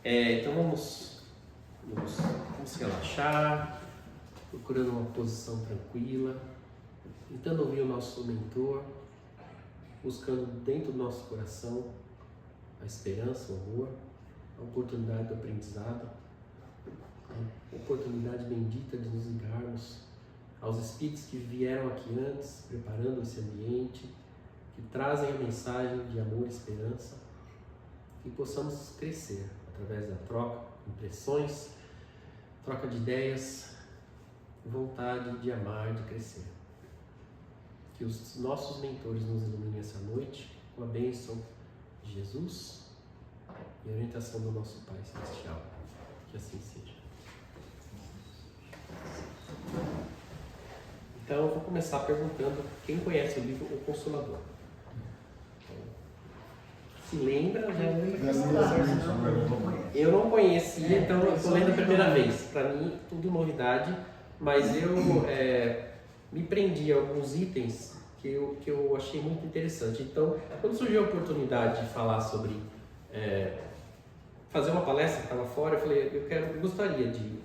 Então vamos relaxar, procurando uma posição tranquila, tentando ouvir o nosso mentor, buscando dentro do nosso coração a esperança, o amor, a oportunidade do aprendizado, a oportunidade bendita de nos ligarmos aos espíritos que vieram aqui antes, preparando esse ambiente, que trazem a mensagem de amor e esperança, que possamos crescer através da troca, impressões, troca de ideias, vontade de amar, de crescer. Que os nossos mentores nos iluminem essa noite com a bênção de Jesus e a orientação do nosso Pai Celestial. Que assim seja. Então eu vou começar perguntando quem conhece o livro O Consolador. Se lembra, eu não conhecia, então eu estou lendo a primeira vez. Para mim, tudo novidade, mas eu me prendi a alguns itens que eu achei muito interessante. Então, quando surgiu a oportunidade de falar sobre fazer uma palestra que estava fora, eu falei, eu gostaria de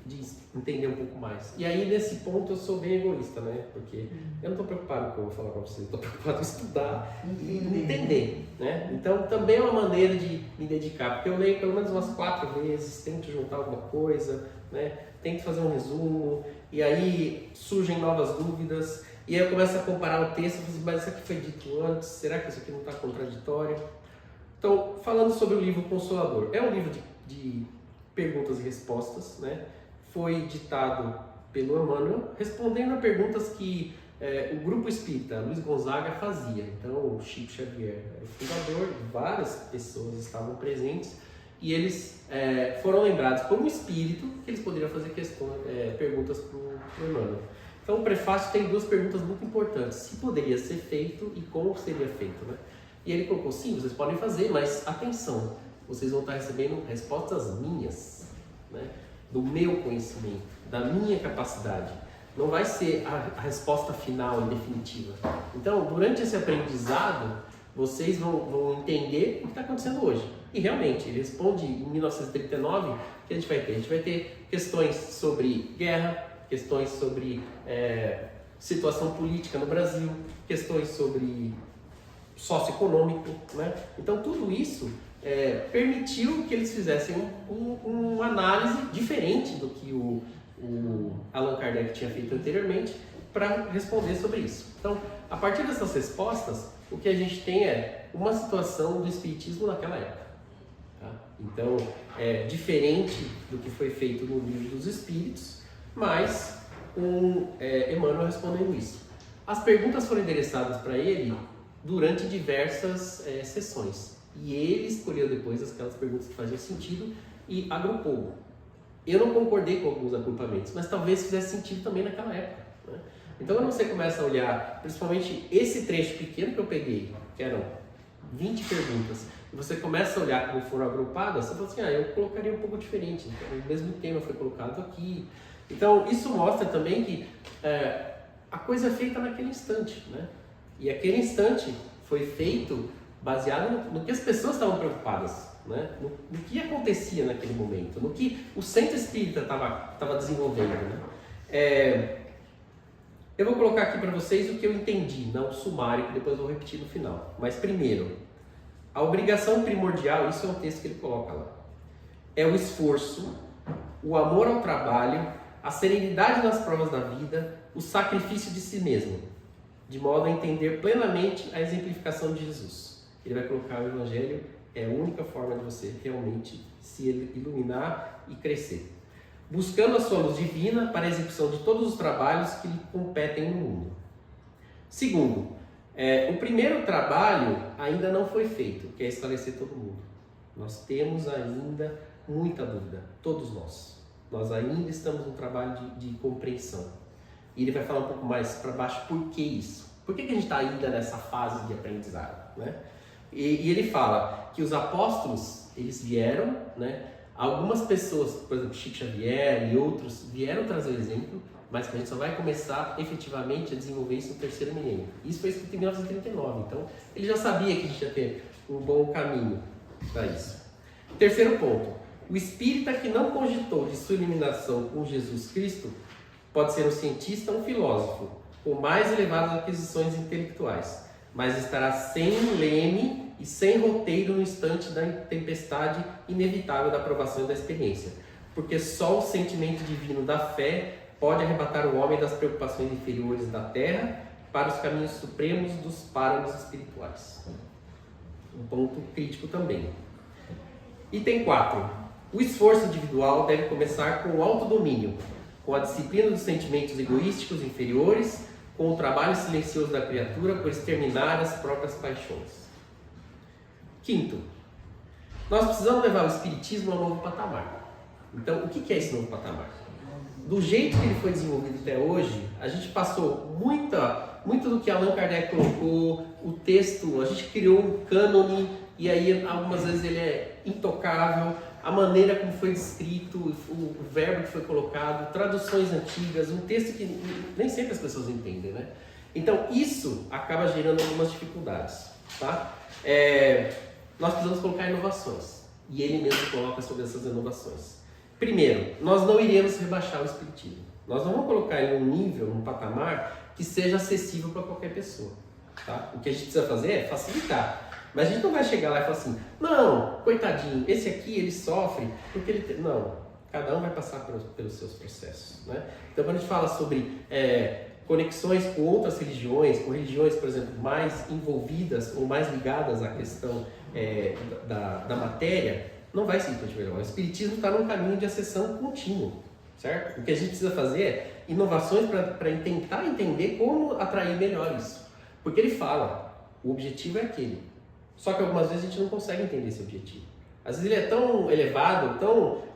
entender um pouco mais. E aí, nesse ponto, eu sou bem egoísta, né? Porque eu não estou preocupado com o que eu vou falar para vocês, eu estou preocupado em estudar e entender, né? Então, também é uma maneira de me dedicar, porque eu leio pelo menos umas 4 vezes, tento juntar alguma coisa, né? Tento fazer um resumo, e aí surgem novas dúvidas, e aí eu começo a comparar o texto, mas isso aqui foi dito antes, será que isso aqui não está contraditório? Então, falando sobre o livro Consolador, é um livro de perguntas e respostas, né? Foi ditado pelo Emmanuel, respondendo a perguntas que o grupo espírita Luiz Gonzaga fazia. Então, o Chico Xavier era o fundador, várias pessoas estavam presentes, e eles foram lembrados como espírito que eles poderiam fazer perguntas para o Emmanuel. Então, o prefácio tem 2 perguntas muito importantes: se poderia ser feito e como seria feito, né? E ele colocou, sim, vocês podem fazer, mas atenção, vocês vão estar recebendo respostas minhas, né? Do meu conhecimento, da minha capacidade. Não vai ser a resposta final e definitiva. Então, durante esse aprendizado, vocês vão entender o que está acontecendo hoje. E realmente, ele responde em 1939, o que a gente vai ter? A gente vai ter questões sobre guerra, questões sobre situação política no Brasil, questões sobre socioeconômico, né? Então tudo isso permitiu que eles fizessem uma análise diferente do que o Allan Kardec tinha feito anteriormente para responder sobre isso. Então, a partir dessas respostas, o que a gente tem é uma situação do espiritismo naquela época. Tá? Então, é diferente do que foi feito no Livro dos Espíritos, mas Emmanuel respondendo isso. As perguntas foram endereçadas para ele durante diversas sessões. E ele escolheu depois aquelas perguntas que faziam sentido e agrupou. Eu não concordei com alguns agrupamentos, mas talvez fizesse sentido também naquela época, né? Então, quando você começa a olhar, principalmente esse trecho pequeno que eu peguei, que eram 20 perguntas, e você começa a olhar como foram agrupadas, você fala assim, eu colocaria um pouco diferente. Então, o mesmo tema foi colocado aqui. Então, isso mostra também que a coisa é feita naquele instante, né? E aquele instante foi feito baseado no que as pessoas estavam preocupadas, né? No que acontecia naquele momento, no que o centro espírita estava desenvolvendo, né? Eu vou colocar aqui para vocês o que eu entendi, não o sumário, que depois eu vou repetir no final. Mas primeiro, a obrigação primordial, isso é um texto que ele coloca lá, é o esforço, o amor ao trabalho, a serenidade nas provas da vida, o sacrifício de si mesmo, de modo a entender plenamente a exemplificação de Jesus. Ele vai colocar o Evangelho, é a única forma de você realmente se iluminar e crescer. Buscando a sua luz divina para a execução de todos os trabalhos que lhe competem no mundo. Segundo, o primeiro trabalho ainda não foi feito, que é esclarecer todo mundo. Nós temos ainda muita dúvida, todos nós. Nós ainda estamos no trabalho de compreensão. E ele vai falar um pouco mais para baixo por que isso. Por que a gente está ainda nessa fase de aprendizado, né? E ele fala que os apóstolos, eles vieram, né? Algumas pessoas, por exemplo, Chico Xavier e outros, vieram trazer o exemplo, mas que a gente só vai começar efetivamente a desenvolver isso no 3º milênio. Isso foi escrito em 1939, então ele já sabia que a gente ia ter um bom caminho para isso. Terceiro ponto, O espírita que não cogitou de sua eliminação com Jesus Cristo pode ser um cientista ou um filósofo, com mais elevadas aquisições intelectuais, mas estará sem leme e sem roteiro no instante da tempestade inevitável da aprovação e da experiência, porque só o sentimento divino da fé pode arrebatar o homem das preocupações inferiores da terra para os caminhos supremos dos páramos espirituais. Um ponto crítico também. Item 4. O esforço individual deve começar com o autodomínio, com a disciplina dos sentimentos egoísticos inferiores, com o trabalho silencioso da criatura por exterminar as próprias paixões. Quinto, nós precisamos levar o espiritismo ao novo patamar. Então, o que é esse novo patamar? Do jeito que ele foi desenvolvido até hoje, a gente passou muito do que Allan Kardec colocou, o texto, a gente criou um cânone, e aí algumas vezes ele é intocável, a maneira como foi descrito, o verbo que foi colocado, traduções antigas, um texto que nem sempre as pessoas entendem, né? Então isso acaba gerando algumas dificuldades, tá? Nós precisamos colocar inovações, e ele mesmo coloca sobre essas inovações. Primeiro, nós não iremos rebaixar o espiritismo. Nós não vamos colocar ele num nível, num patamar que seja acessível para qualquer pessoa, tá? O que a gente precisa fazer é facilitar. Mas a gente não vai chegar lá e falar assim, não, coitadinho, esse aqui ele sofre porque ele tem... Não, cada um vai passar pelos seus processos, né? Então quando a gente fala sobre conexões com outras religiões, com religiões, por exemplo, mais envolvidas ou mais ligadas à questão da matéria, não vai simplesmente melhorar. O espiritismo está num caminho de acessão contínua, certo? O que a gente precisa fazer é inovações para tentar entender como atrair melhor isso. Porque ele fala, o objetivo é aquele. Só que algumas vezes a gente não consegue entender esse objetivo. Às vezes ele é tão elevado,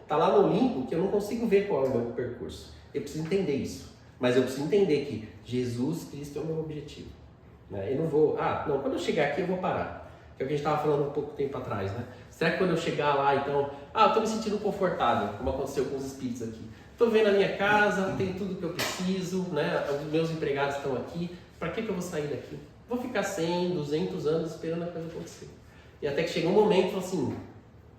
tá lá no Olimpo, que eu não consigo ver qual é o meu percurso. Eu preciso entender isso. Mas eu preciso entender que Jesus Cristo é o meu objetivo. Né? Eu não vou, quando eu chegar aqui eu vou parar. Que é o que a gente estava falando um pouco tempo atrás, né? Será que quando eu chegar lá, então, eu estou me sentindo confortável, como aconteceu com os espíritos aqui. Estou vendo a minha casa, tem tudo que eu preciso, né? Os meus empregados estão aqui, para que eu vou sair daqui? Vou ficar 100, 200 anos esperando a coisa acontecer. E até que chega um momento e fala assim,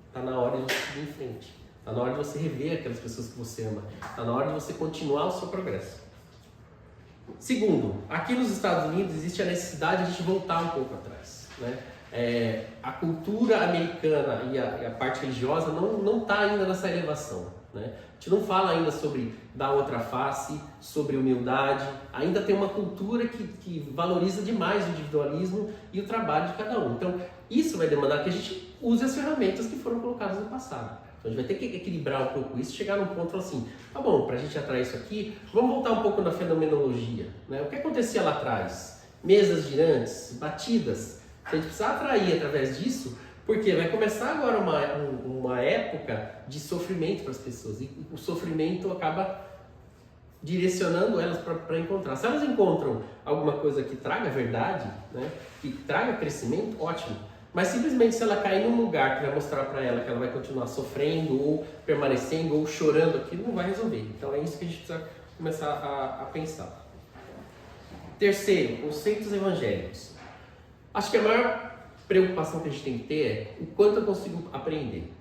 está na hora de você seguir em frente. Está na hora de você rever aquelas pessoas que você ama. Está na hora de você continuar o seu progresso. Segundo, aqui nos Estados Unidos existe a necessidade de a gente voltar um pouco atrás, né? A cultura americana e a parte religiosa não está ainda nessa elevação, né? A gente não fala ainda sobre dar outra face, sobre humildade. Ainda tem uma cultura que valoriza demais o individualismo e o trabalho de cada um. Então, isso vai demandar que a gente use as ferramentas que foram colocadas no passado. Então, a gente vai ter que equilibrar um pouco isso, chegar num ponto assim, tá bom, para a gente atrair isso aqui, vamos voltar um pouco na fenomenologia, né? O que acontecia lá atrás? Mesas girantes, batidas. A gente precisa atrair através disso, porque vai começar agora uma época de sofrimento para as pessoas, e o sofrimento acaba direcionando elas para encontrar. Se elas encontram alguma coisa que traga verdade, né, que traga crescimento, ótimo. Mas simplesmente se ela cair num lugar que vai mostrar para ela que ela vai continuar sofrendo, ou permanecendo, ou chorando aquilo, não vai resolver. Então é isso que a gente precisa começar a pensar. Terceiro, conceitos evangélicos. Acho que a maior preocupação que a gente tem que ter é o quanto eu consigo aprender.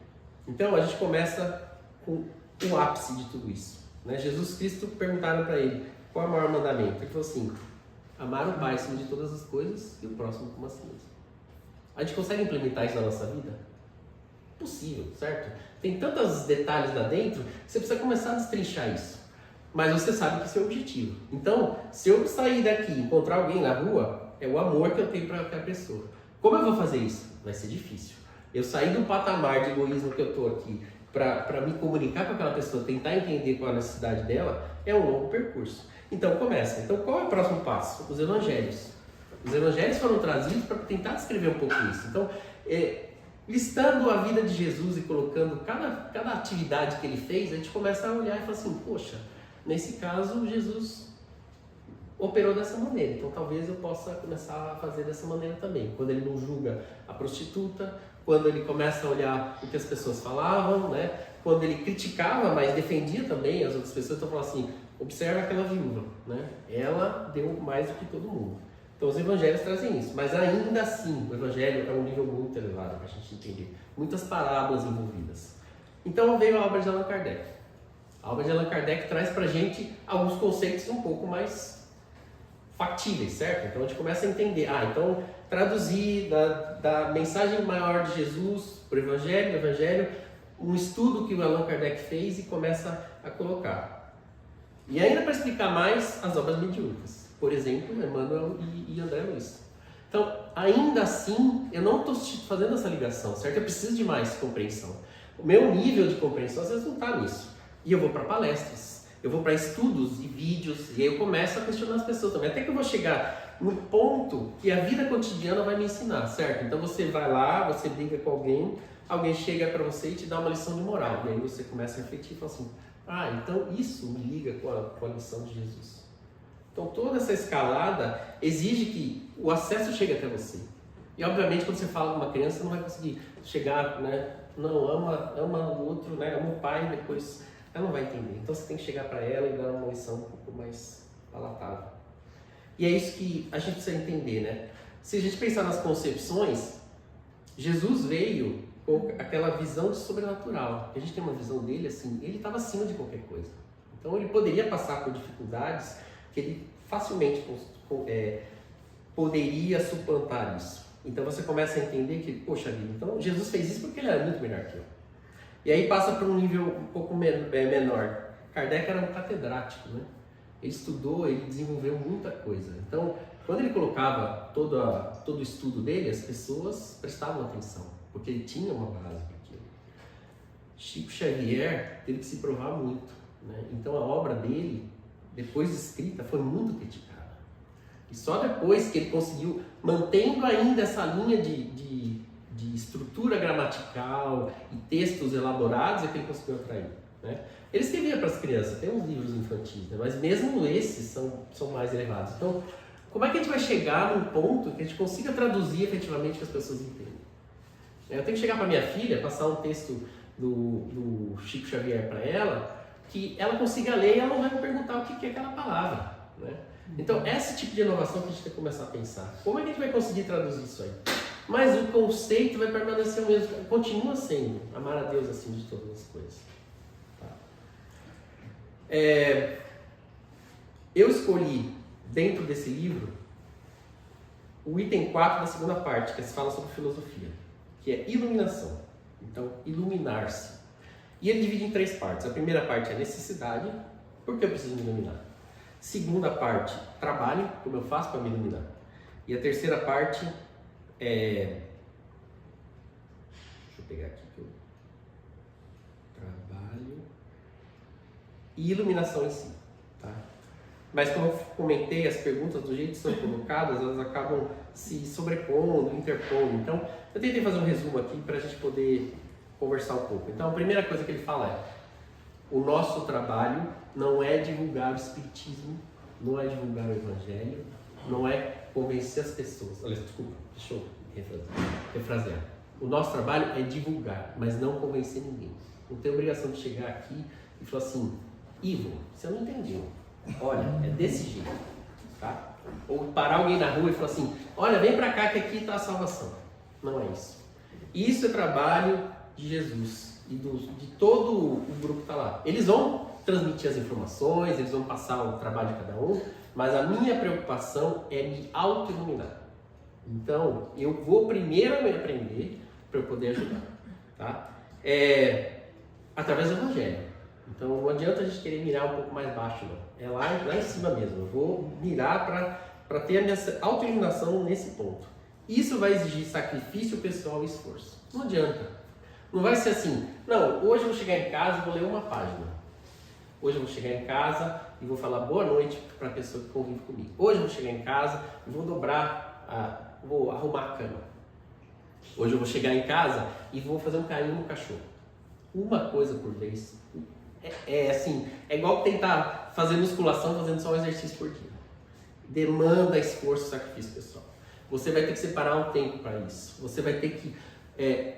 Então a gente começa com o ápice de tudo isso, né? Jesus Cristo, perguntaram para ele qual é o maior mandamento. Ele falou assim, amar o Pai acima de todas as coisas e o próximo como a si mesmo. A gente consegue implementar isso na nossa vida? Possível, certo? Tem tantos detalhes lá dentro que você precisa começar a destrinchar isso. Mas você sabe que esse é o objetivo. Então, se eu sair daqui e encontrar alguém na rua, é o amor que eu tenho para aquela pessoa. Como eu vou fazer isso? Vai ser difícil. Eu sair do patamar de egoísmo que eu estou aqui para me comunicar com aquela pessoa, tentar entender qual é a necessidade dela, é um longo percurso. Então começa. Então qual é o próximo passo? Os evangelhos. Os evangelhos foram trazidos para tentar descrever um pouco isso. Então, listando a vida de Jesus e colocando cada atividade que ele fez, a gente começa a olhar e falar assim, poxa, nesse caso Jesus operou dessa maneira, então talvez eu possa começar a fazer dessa maneira também. Quando ele não julga a prostituta, quando ele começa a olhar o que as pessoas falavam, né? Quando ele criticava, mas defendia também as outras pessoas, então falava assim, observa aquela viúva, né? Ela deu mais do que todo mundo. Então os evangelhos trazem isso, mas ainda assim o evangelho é um nível muito elevado para a gente entender. Muitas parábolas envolvidas. Então veio a obra de Allan Kardec. A obra de Allan Kardec traz pra gente alguns conceitos um pouco mais factíveis, certo? Então a gente começa a entender, então traduzir da mensagem maior de Jesus para o Evangelho, um estudo que o Allan Kardec fez e começa a colocar. E ainda para explicar mais as obras mediúnicas, por exemplo, Emmanuel e André Luiz. Então, ainda assim, eu não estou fazendo essa ligação, certo? Eu preciso de mais compreensão. O meu nível de compreensão às vezes não está nisso. E eu vou para palestras, eu vou para estudos e vídeos, e aí eu começo a questionar as pessoas também. Até que eu vou chegar no ponto que a vida cotidiana vai me ensinar, certo? Então você vai lá, você briga com alguém chega para você e te dá uma lição de moral. E aí você começa a refletir e fala assim, então isso me liga com a lição de Jesus. Então toda essa escalada exige que o acesso chegue até você. E obviamente quando você fala com uma criança, você não vai conseguir chegar, né? Não, ama o outro, né? Ama o pai, depois ela não vai entender. Então você tem que chegar para ela e dar uma lição um pouco mais palatável. E é isso que a gente precisa entender, né? Se a gente pensar nas concepções, Jesus veio com aquela visão de sobrenatural. A gente tem uma visão dele assim, ele estava acima de qualquer coisa. Então ele poderia passar por dificuldades que ele facilmente poderia suplantar isso. Então você começa a entender que, poxa vida, então Jesus fez isso porque ele era muito melhor que eu. E aí passa para um nível um pouco menor. Kardec era um catedrático, né? Ele estudou, ele desenvolveu muita coisa. Então, quando ele colocava todo o estudo dele, as pessoas prestavam atenção, porque ele tinha uma base para aquilo. Chico Xavier teve que se provar muito, né? Então a obra dele, depois de escrita, foi muito criticada. E só depois que ele conseguiu, mantendo ainda essa linha de estrutura gramatical e textos elaborados, é que ele conseguiu atrair, né? Ele escrevia para as crianças, tem uns livros infantis, né? Mas mesmo esses são mais elevados. Então, como é que a gente vai chegar num ponto que a gente consiga traduzir efetivamente que as pessoas entendem? Eu tenho que chegar para minha filha, passar um texto do Chico Xavier para ela, que ela consiga ler e ela não vai me perguntar o que é aquela palavra, né? Então, esse tipo de inovação que a gente tem que começar a pensar. Como é que a gente vai conseguir traduzir isso aí? Mas o conceito vai permanecer o mesmo, continua sendo amar a Deus acima de todas as coisas. Tá? Eu escolhi, dentro desse livro, o item 4 da segunda parte, que se fala sobre filosofia, que é iluminação. Então, iluminar-se. E ele divide em 3 partes. A primeira parte é necessidade, por que eu preciso me iluminar? Segunda parte, trabalho, como eu faço para me iluminar? E a terceira parte deixa eu pegar aqui que eu trabalho e iluminação em si, tá? Mas como eu comentei, as perguntas do jeito que são colocadas, elas acabam se sobrepondo, interpondo. Então, eu tentei fazer um resumo aqui para a gente poder conversar um pouco. Então, a primeira coisa que ele fala é: o nosso trabalho não é divulgar o espiritismo, não é divulgar o evangelho, não é convencer as pessoas. Olha, desculpa, deixa eu refrasear. O nosso trabalho é divulgar, mas não convencer ninguém. Não tem obrigação de chegar aqui e falar assim: Ivo, você não entendeu. Olha, é desse jeito, tá? Ou parar alguém na rua e falar assim: olha, vem pra cá que aqui está a salvação. Não é isso. Isso é trabalho de Jesus e de todo o grupo que está lá. Eles vão transmitir as informações, eles vão passar o trabalho de cada um, mas a minha preocupação é me auto-iluminar. Então, eu vou primeiro me aprender para eu poder ajudar, tá? Através do Evangelho. Então, não adianta a gente querer mirar um pouco mais baixo, não. É lá em cima mesmo. Eu vou mirar para ter a minha auto-iluminação nesse ponto. Isso vai exigir sacrifício pessoal e esforço. Não adianta. Não vai ser assim: não, hoje eu vou chegar em casa e vou ler uma página. Hoje eu vou chegar em casa e vou falar boa noite para a pessoa que convive comigo. Hoje eu vou chegar em casa e vou vou arrumar a cama. Hoje eu vou chegar em casa e vou fazer um carinho no cachorro. Uma coisa por vez. É igual tentar fazer musculação fazendo só um exercício por dia. Demanda esforço e sacrifício pessoal. Você vai ter que separar um tempo para isso. Você vai ter que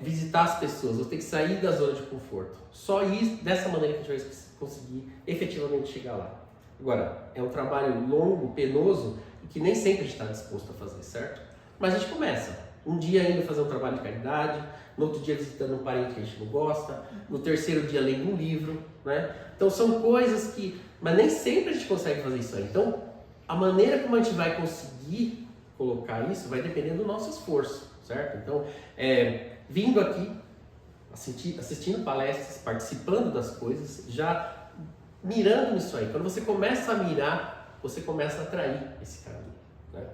visitar as pessoas, você tem que sair da zona de conforto. Só isso, dessa maneira que a gente vai conseguir efetivamente chegar lá. Agora, é um trabalho longo, penoso, e que nem sempre a gente está disposto a fazer, certo? Mas a gente começa. Um dia indo fazer um trabalho de caridade, no outro dia visitando um parente que a gente não gosta, no terceiro dia lendo um livro, né? Então são coisas que... Mas nem sempre a gente consegue fazer isso aí. Então, a maneira como a gente vai conseguir colocar isso vai depender do nosso esforço, certo? Então, vindo aqui, assistindo palestras, participando das coisas, já mirando nisso aí. Quando você começa a mirar, você começa a atrair esse caminho, né?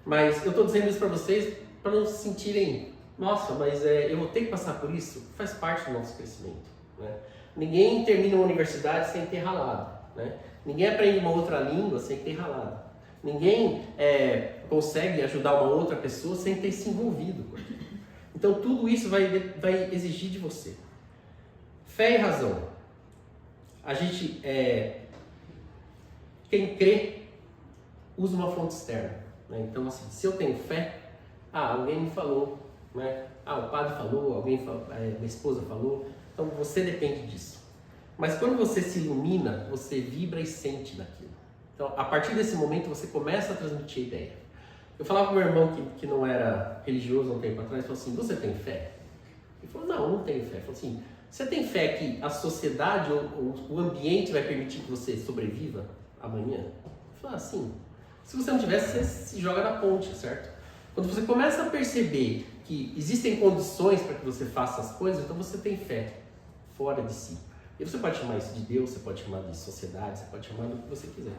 Mas eu estou dizendo isso para vocês para não se sentirem, nossa, mas eu vou ter que passar por isso? Faz parte do nosso crescimento, né? Ninguém termina uma universidade sem ter ralado, né? Ninguém aprende uma outra língua sem ter ralado. Ninguém consegue ajudar uma outra pessoa sem ter se envolvido com aquilo. Então tudo isso vai exigir de você fé e razão. A gente, quem crê, usa uma fonte externa, né? Então assim, se eu tenho fé, alguém me falou, né? O padre falou, alguém falou, minha esposa falou, então você depende disso. Mas quando você se ilumina, você vibra e sente daquilo. Então, a partir desse momento, você começa a transmitir a ideia. Eu falava com meu irmão que não era religioso há um tempo atrás, falou assim, você tem fé? Ele falou, não tenho fé. Ele falou assim, você tem fé que a sociedade ou o ambiente vai permitir que você sobreviva amanhã? Eu falei, sim. Se você não tivesse, você se joga na ponte, certo? Quando você começa a perceber que existem condições para que você faça as coisas, então você tem fé fora de si. E você pode chamar isso de Deus, você pode chamar de sociedade, você pode chamar do que você quiser.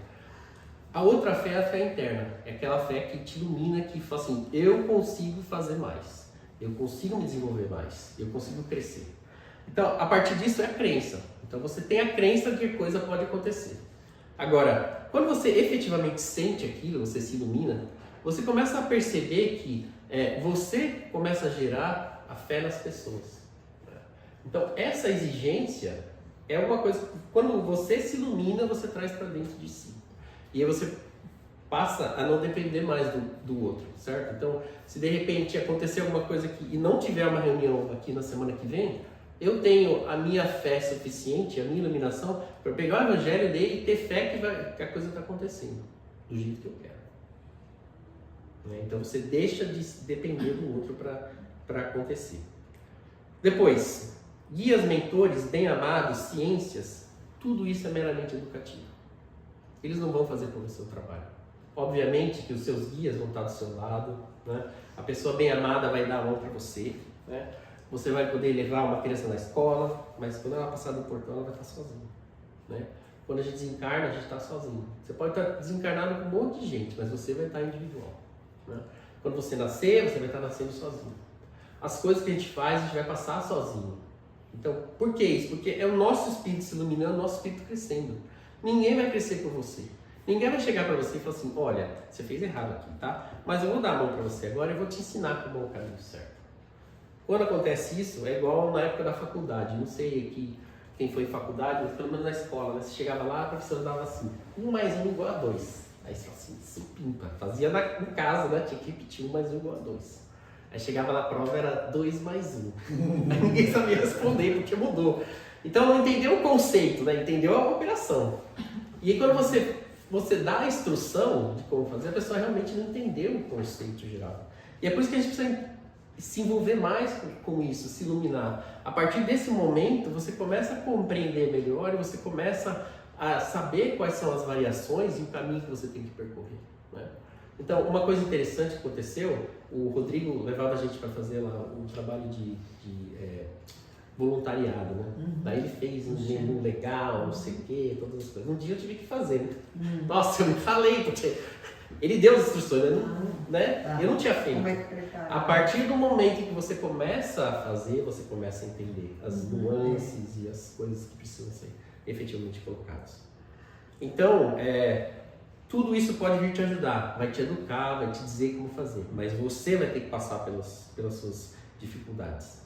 A outra fé é a fé interna, é aquela fé que te ilumina, que fala assim, eu consigo fazer mais, eu consigo me desenvolver mais, eu consigo crescer. Então, a partir disso é a crença. Então você tem a crença de que coisa pode acontecer. Agora, quando você efetivamente sente aquilo, você se ilumina, você começa a perceber que você começa a gerar a fé nas pessoas. Então, essa exigência é uma coisa que, quando você se ilumina, você traz para dentro de si. E aí você passa a não depender mais do outro, certo? Então, se de repente acontecer alguma coisa aqui e não tiver uma reunião aqui na semana que vem, eu tenho a minha fé suficiente, a minha iluminação, para pegar o evangelho dele e ter fé que a coisa está acontecendo do jeito que eu quero. Então, você deixa de depender do outro para acontecer. Depois, guias, mentores, bem-amados, ciências, tudo isso é meramente educativo. Eles não vão fazer todo o seu trabalho. Obviamente que os seus guias vão estar do seu lado, né? A pessoa bem-amada vai dar a mão para você, né? Você vai poder levar uma criança na escola, mas quando ela passar do portão, ela vai estar sozinha, né? Quando a gente desencarna, a gente está sozinho. Você pode estar desencarnado com um monte de gente, mas você vai estar individual, né? Quando você nascer, você vai estar nascendo sozinho. As coisas que a gente faz, a gente vai passar sozinho. Então, por que isso? Porque é o nosso espírito se iluminando, o nosso espírito crescendo. Ninguém vai crescer por você. Ninguém vai chegar para você e falar assim, olha, você fez errado aqui, tá? Mas eu vou dar a mão para você agora e vou te ensinar como é o caminho certo. Quando acontece isso, é igual na época da faculdade. Não sei aqui quem foi em faculdade, mas pelo menos na escola, né? Você chegava lá, a professora dava assim, 1 mais 1 igual a 2. Aí você fala assim, supimpa. Fazia em casa, né? Tinha que repetir 1 mais 1 igual a 2. Aí chegava na prova, era 2 mais 1. Aí ninguém sabia responder, porque mudou. Então não entendeu o conceito, né? Entendeu a operação. E aí quando você dá a instrução de como fazer, a pessoa realmente não entendeu o conceito geral. E é por isso que a gente precisa se envolver mais com isso, se iluminar. A partir desse momento, você começa a compreender melhor e você começa a saber quais são as variações e o caminho que você tem que percorrer, né? Então, uma coisa interessante que aconteceu, o Rodrigo levava a gente para fazer lá um trabalho de voluntariado, né? Daí ele fez um menu legal, não sei o quê, todas as coisas. Um dia eu tive que fazer, né? Nossa, eu me falei, porque ele deu as instruções, né? Eu não tinha feito. A partir do momento em que você começa a fazer, você começa a entender as nuances e as coisas que precisam ser efetivamente colocadas. Então, tudo isso pode vir te ajudar, vai te educar, vai te dizer como fazer, mas você vai ter que passar pelas suas dificuldades.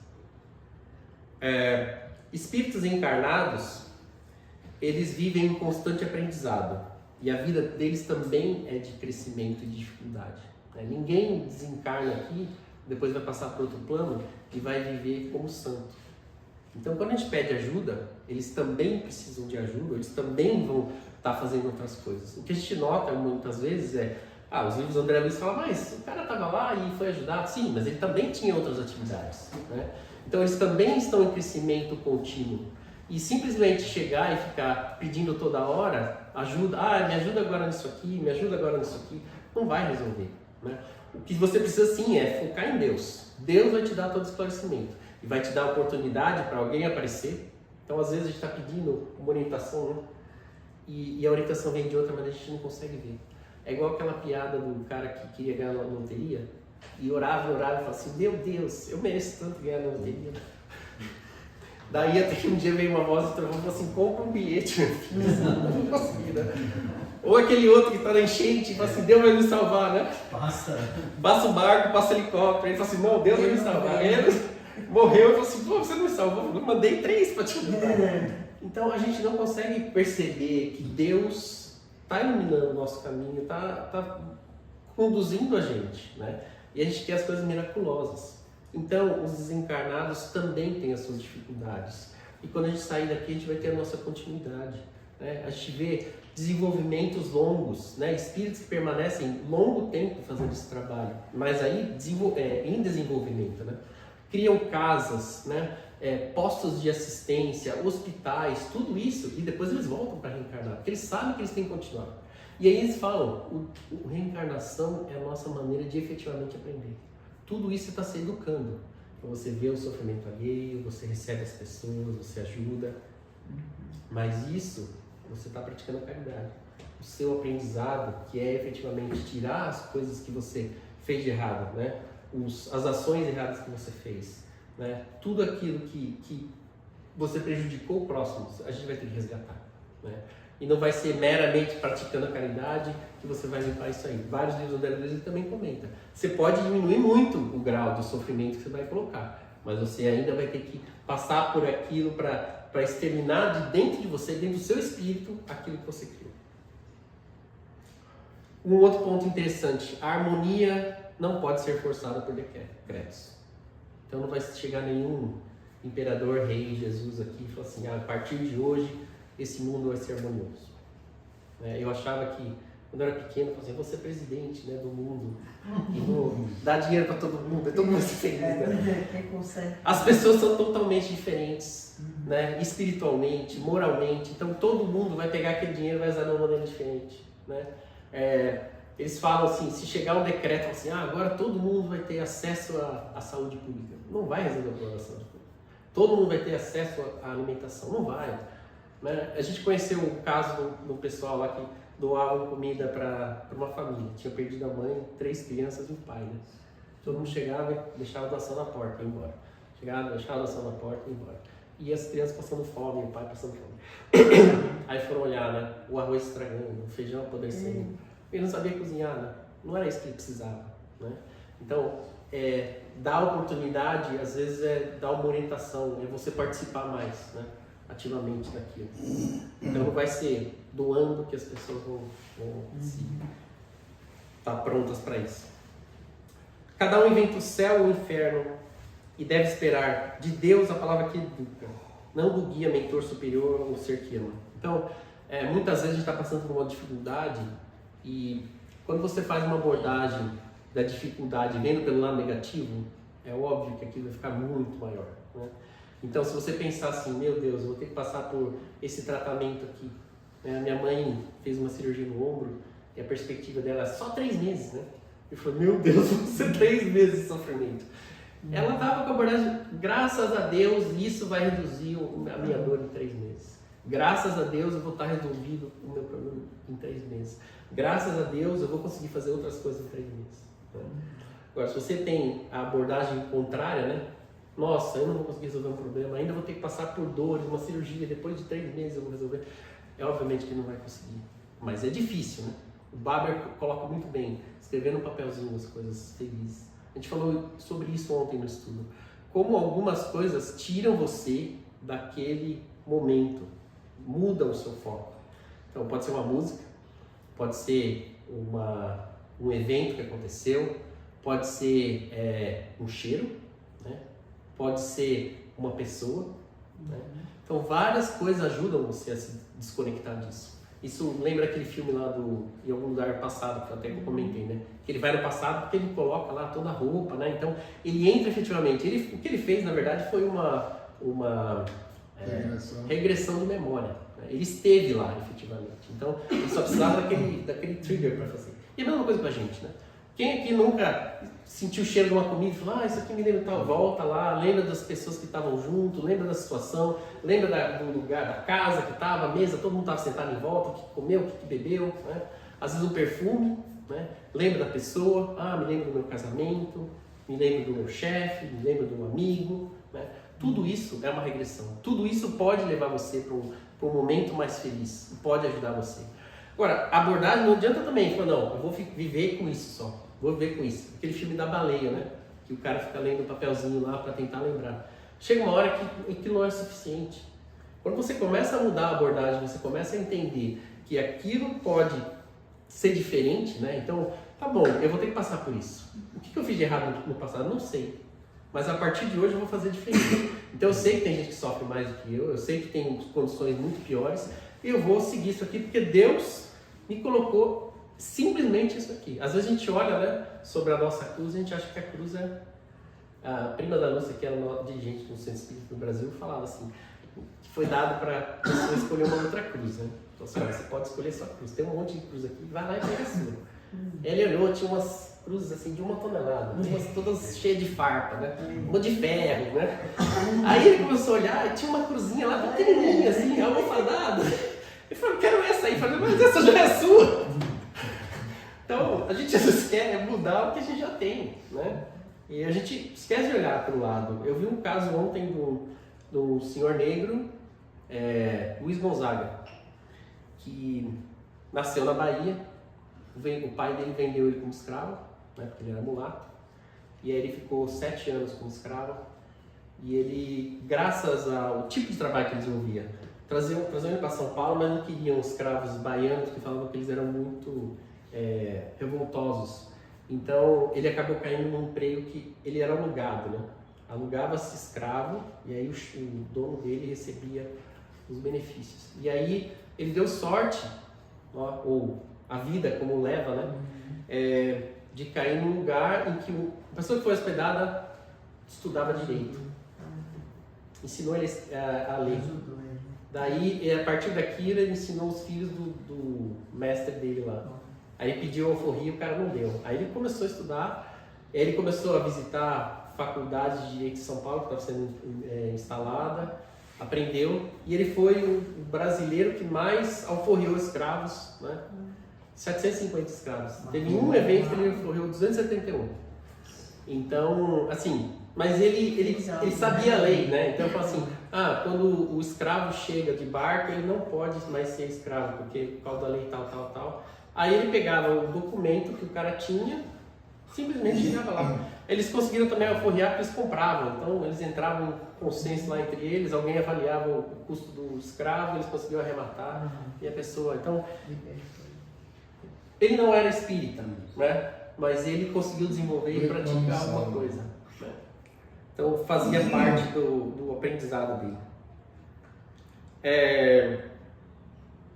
Espíritos encarnados, eles vivem em constante aprendizado e a vida deles também é de crescimento e de dificuldade. Ninguém desencarna aqui, depois vai passar para outro plano e vai viver como santo. Então, quando a gente pede ajuda, eles também precisam de ajuda, eles também vão estar fazendo outras coisas. O que a gente nota muitas vezes Os livros do André Luiz falam, mas o cara estava lá e foi ajudado. Sim, mas ele também tinha outras atividades, né? Então eles também estão em crescimento contínuo. E simplesmente chegar e ficar pedindo toda hora ajuda, me ajuda agora nisso aqui, me ajuda agora nisso aqui, não vai resolver, né? O que você precisa sim é focar em Deus. Deus vai te dar todo esclarecimento e vai te dar a oportunidade para alguém aparecer. Então às vezes a gente está pedindo uma orientação, né? E a orientação vem de outra, mas a gente não consegue ver. É igual aquela piada do cara que queria ganhar na loteria e orava e falava assim, meu Deus, eu mereço tanto ganhar na loteria. Daí até que um dia veio uma voz e falou assim, compra um bilhete, meu filho. Não consegui, né? Ou aquele outro que está na enchente e fala assim, Deus vai me salvar, né? Passa o barco, passa o helicóptero, ele fala assim, não, Deus vai me salvar. Ele morreu e falou assim, pô, você não me salvou, eu mandei 3 para te ajudar. Então a gente não consegue perceber que Deus está iluminando o nosso caminho, está conduzindo a gente, né? E a gente quer as coisas miraculosas. Então, os desencarnados também têm as suas dificuldades. E quando a gente sair daqui, a gente vai ter a nossa continuidade, né? A gente vê desenvolvimentos longos, né? Espíritos que permanecem longo tempo fazendo esse trabalho, mas aí em desenvolvimento, né? Criam casas, né? Postos de assistência, hospitais, tudo isso, e depois eles voltam para reencarnar, porque eles sabem que eles têm que continuar. E aí eles falam, reencarnação é a nossa maneira de efetivamente aprender. Tudo isso está se educando. Então você vê o sofrimento alheio, você recebe as pessoas, você ajuda. Mas isso, você está praticando a caridade. O seu aprendizado, que é efetivamente tirar as coisas que você fez de errado, né? As ações erradas que você fez, né? Tudo aquilo que você prejudicou o próximo, a gente vai ter que resgatar, né? E não vai ser meramente praticando a caridade que você vai limpar isso aí. Vários livros do André Luiz ele também comenta. Você pode diminuir muito o grau do sofrimento que você vai colocar, mas você ainda vai ter que passar por aquilo para exterminar de dentro de você, dentro do seu espírito, aquilo que você criou. Um outro ponto interessante, a harmonia não pode ser forçada por decretos. Então não vai chegar nenhum imperador, rei, Jesus aqui e falar assim, a partir de hoje esse mundo vai ser harmonioso. Eu achava que, quando eu era pequeno, eu falava assim, vou ser presidente, né, do mundo, e vou dar dinheiro para todo mundo, todo mundo ser feliz, né? As pessoas são totalmente diferentes, né, espiritualmente, moralmente, então todo mundo vai pegar aquele dinheiro e vai usar de uma maneira diferente, né? Eles falam assim, se chegar um decreto assim, agora todo mundo vai ter acesso à saúde pública, não vai resolver o problema da saúde pública. Todo mundo vai ter acesso à alimentação, não vai. Né? A gente conheceu o caso do pessoal lá que doavam comida para uma família. Tinha perdido a mãe, 3 crianças e o pai. Né? Todo mundo chegava e deixava a doação na porta e ia embora. Chegava, deixava a doação na porta e ia embora. E as crianças passando fome, o pai passando fome. Aí foram olhar, né? O arroz estragando, o feijão apodrecendo. Ele não sabia cozinhar, né? Não era isso que ele precisava. Né? Então, dar oportunidade, às vezes dar uma orientação, é você participar mais, né? Ativamente daquilo. Então não vai ser doando que as pessoas vão estar prontas para isso. Cada um inventa o céu ou o inferno e deve esperar de Deus a palavra que educa, não do guia, mentor superior ou ser que ama. Então, muitas vezes a gente está passando por uma dificuldade e quando você faz uma abordagem da dificuldade vendo pelo lado negativo, é óbvio que aquilo vai ficar muito maior, né? Então, se você pensar assim, meu Deus, eu vou ter que passar por esse tratamento aqui. Minha mãe fez uma cirurgia no ombro e a perspectiva dela é só 3 meses, né? Eu falei, meu Deus, vão ser 3 meses de sofrimento. Ela estava com a abordagem, graças a Deus, isso vai reduzir a minha dor em 3 meses. Graças a Deus, eu vou estar resolvido o meu problema em 3 meses. Graças a Deus, eu vou conseguir fazer outras coisas em 3 meses. Né? Agora, se você tem a abordagem contrária, né? Nossa, eu não vou conseguir resolver um problema, ainda vou ter que passar por dores, uma cirurgia, depois de 3 meses eu vou resolver. Obviamente que não vai conseguir, mas é difícil, né? O Baber coloca muito bem, escrever no papelzinho as coisas felizes. A gente falou sobre isso ontem no estudo. Como algumas coisas tiram você daquele momento, mudam o seu foco. Então pode ser uma música, pode ser um evento que aconteceu, pode ser um cheiro, né? Pode ser uma pessoa, né? Então várias coisas ajudam você a se desconectar disso. Isso lembra aquele filme lá em algum lugar passado, que até que eu comentei, né? Que ele vai no passado porque ele coloca lá toda a roupa, né? Então, ele entra efetivamente. O que ele fez, na verdade, foi uma regressão de memória. Né? Ele esteve lá, efetivamente. Então, ele só precisava daquele trigger para fazer. E a mesma coisa pra gente, né? Quem aqui nunca sentiu o cheiro de uma comida e falou, isso aqui me lembra tal, volta lá, lembra das pessoas que estavam junto, lembra da situação, lembra do lugar, da casa que estava, a mesa, todo mundo estava sentado em volta, o que comeu, o que bebeu, né? Às vezes um perfume, né? Lembra da pessoa, me lembro do meu casamento, me lembro do meu chefe, me lembro do amigo, né? Tudo isso é uma regressão, tudo isso pode levar você para um momento mais feliz, pode ajudar você. Agora, a abordagem não adianta também, falar, não, eu vou viver com isso só. Vou ver com isso. Aquele filme da baleia, né? Que o cara fica lendo o papelzinho lá para tentar lembrar. Chega uma hora que aquilo não é suficiente. Quando você começa a mudar a abordagem, você começa a entender que aquilo pode ser diferente, né? Então, tá bom, eu vou ter que passar por isso. O que eu fiz de errado no passado? Não sei. Mas a partir de hoje eu vou fazer diferente. Então eu sei que tem gente que sofre mais do que eu sei que tem condições muito piores, e eu vou seguir isso aqui porque Deus me colocou simplesmente isso aqui. Às vezes a gente olha, né, sobre a nossa cruz e a gente acha que a cruz é... A prima da Lúcia, que era dirigente do Centro Espírita do Brasil, falava assim, que foi dado para a pessoa escolher uma outra cruz, né? Então assim, você pode escolher sua cruz, tem um monte de cruz aqui, vai lá e pega a sua. Ele olhou, tinha umas cruzes assim de 1 tonelada, umas todas cheias de farpa, né? Uma de ferro, né? Aí ele começou a olhar e tinha uma cruzinha lá pequenininha, assim, almofadada. Ele falou, quero essa aí. Eu falei, mas essa já é sua. Então, a gente às vezes quer mudar o que a gente já tem, né? E a gente esquece de olhar para o lado. Eu vi um caso ontem do senhor negro, Luiz Gonzaga, que nasceu na Bahia. O pai dele vendeu ele como escravo, né, porque ele era mulato. E aí ele ficou 7 anos como escravo. E ele, graças ao tipo de trabalho que ele desenvolvia, traziam ele para São Paulo, mas não queriam escravos baianos que falavam que eles eram muito revoltosos. Então ele acabou caindo num emprego que ele era alugado, né? Alugava-se escravo e aí o dono dele recebia os benefícios. E aí ele deu sorte, ou a vida como leva, né? De cair num lugar em que a pessoa que foi hospedada estudava direito. Ensinou ele a ler. Daí, a partir daquilo, ele ensinou os filhos do mestre dele lá. Aí pediu alforria e o cara não deu. Aí ele começou a estudar, ele começou a visitar faculdades de Direito de São Paulo, que estava sendo instalada, aprendeu, e ele foi o brasileiro que mais alforriou escravos, né? 750 escravos. Teve um evento que ele alforriou 271. Então, assim, mas ele sabia a lei, né? Então, eu falo assim, quando o escravo chega de barco, ele não pode mais ser escravo, porque por causa da lei tal. Aí ele pegava o documento que o cara tinha, simplesmente chegava lá. Eles conseguiram também alforriar porque eles compravam, então eles entravam em consenso lá entre eles, alguém avaliava o custo do escravo, eles conseguiam arrematar, e a pessoa, então... Ele não era espírita, né? Mas ele conseguiu desenvolver e praticar alguma coisa, né? Então fazia parte do aprendizado dele.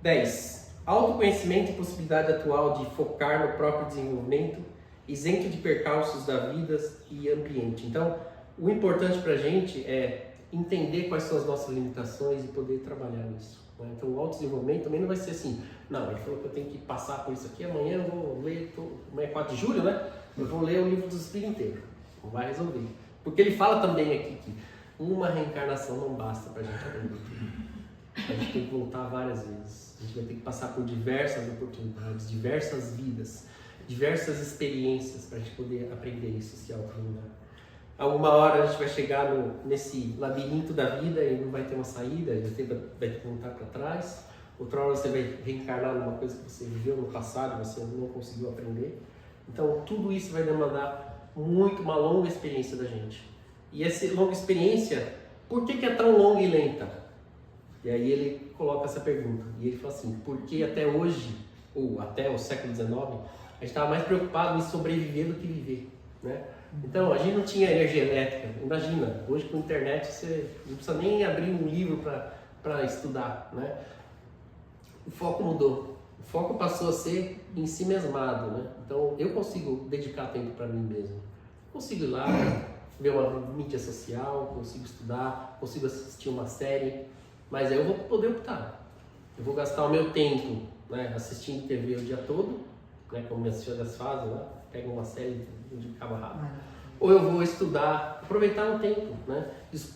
10. Autoconhecimento e possibilidade atual de focar no próprio desenvolvimento, isento de percalços da vida e ambiente. Então, o importante para a gente é entender quais são as nossas limitações e poder trabalhar nisso. Né? Então, o autodesenvolvimento também não vai ser assim, não, ele falou que eu tenho que passar por isso aqui, amanhã eu vou ler, amanhã é 4 de julho, né? Eu vou ler o livro dos Espíritos inteiro. Não vai resolver. Porque ele fala também aqui que uma reencarnação não basta para a gente aprender tudo. A gente tem que voltar várias vezes. A gente vai ter que passar por diversas oportunidades, diversas vidas, diversas experiências para a gente poder aprender isso, se autodominar. Alguma hora a gente vai chegar nesse labirinto da vida e não vai ter uma saída, vai ter que voltar para trás. Outra hora você vai reencarnar numa coisa que você viveu no passado e você não conseguiu aprender. Então tudo isso vai demandar uma longa experiência da gente. E essa longa experiência, por que é tão longa e lenta? E aí ele coloca essa pergunta, e ele fala assim, por que até hoje, ou até o século XIX, a gente estava mais preocupado em sobreviver do que viver, né? Então, a gente não tinha energia elétrica, imagina, hoje com a internet você não precisa nem abrir um livro para estudar, né? o foco mudou. O foco passou a ser em si mesmado, né? Então eu consigo dedicar tempo para mim mesmo. Consigo ir lá, ver uma mídia social, consigo estudar, consigo assistir uma série, mas aí eu vou poder optar. Eu vou gastar o meu tempo, né, assistindo TV o dia todo, né, como minhas filhas fazem, né? Pegam uma série de cabo a rabo. Ou eu vou estudar, aproveitar um tempo, né?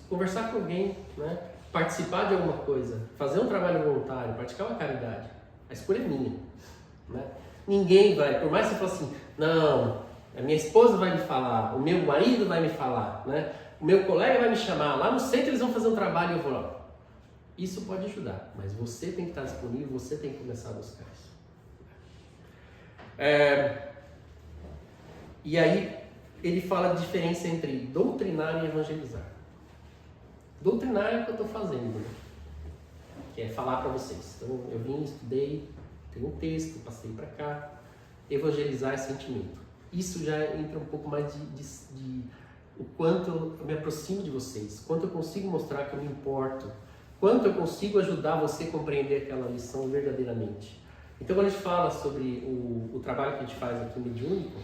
Conversar com alguém, né? Participar de alguma coisa, fazer um trabalho voluntário, praticar uma caridade. A escolha é minha, né? Ninguém vai, por mais que você fale assim, não, a minha esposa vai me falar, o meu marido vai me falar, né? O meu colega vai me chamar, lá no centro eles vão fazer um trabalho e eu vou lá. Isso pode ajudar, mas você tem que estar disponível, você tem que começar a buscar isso. E aí ele fala a diferença entre doutrinar e evangelizar. Doutrinar é o que eu estou fazendo, né? Que é falar para vocês. Então eu vim, estudei, tenho um texto, passei para cá. Evangelizar é sentimento. Isso já entra um pouco mais de o quanto eu me aproximo de vocês, quanto eu consigo mostrar que eu me importo, quanto eu consigo ajudar você a compreender aquela lição verdadeiramente. Então, quando a gente fala sobre o trabalho que a gente faz aqui mediúnico,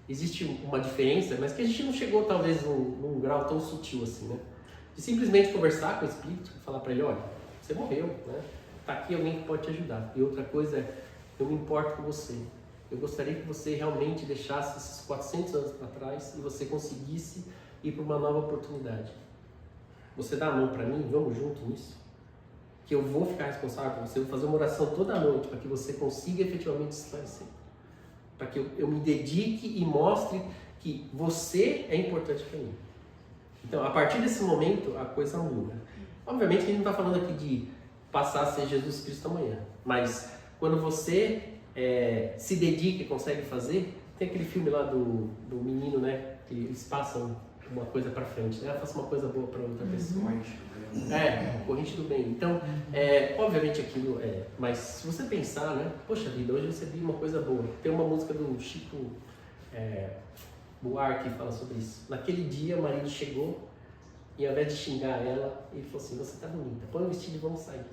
existe uma diferença, mas que a gente não chegou talvez num grau tão sutil assim, né? De simplesmente conversar com o espírito, falar para ele, olha, você morreu, né? Tá aqui alguém que pode te ajudar. E outra coisa é, eu me importo com você. Eu gostaria que você realmente deixasse esses 400 anos para trás e você conseguisse ir para uma nova oportunidade. Você dá a mão para mim? Vamos junto nisso? Que eu vou ficar responsável por você, eu vou fazer uma oração toda noite para que você consiga efetivamente se esclarecer. Para que eu me dedique e mostre que você é importante para mim. Então, a partir desse momento, a coisa muda. Obviamente que a gente não está falando aqui de passar a ser Jesus Cristo amanhã, mas quando você se dedica e consegue fazer, tem aquele filme lá do menino, né, que eles passam uma coisa para frente, né? Faça uma coisa boa para outra pessoa. Corrente do bem. Então, obviamente aquilo mas se você pensar, né, poxa vida, hoje eu recebi uma coisa boa. Tem uma música do Chico Buarque que fala sobre isso. Naquele dia o marido chegou e ao invés de xingar ela, ele falou assim, você tá bonita, põe o vestido e vamos sair.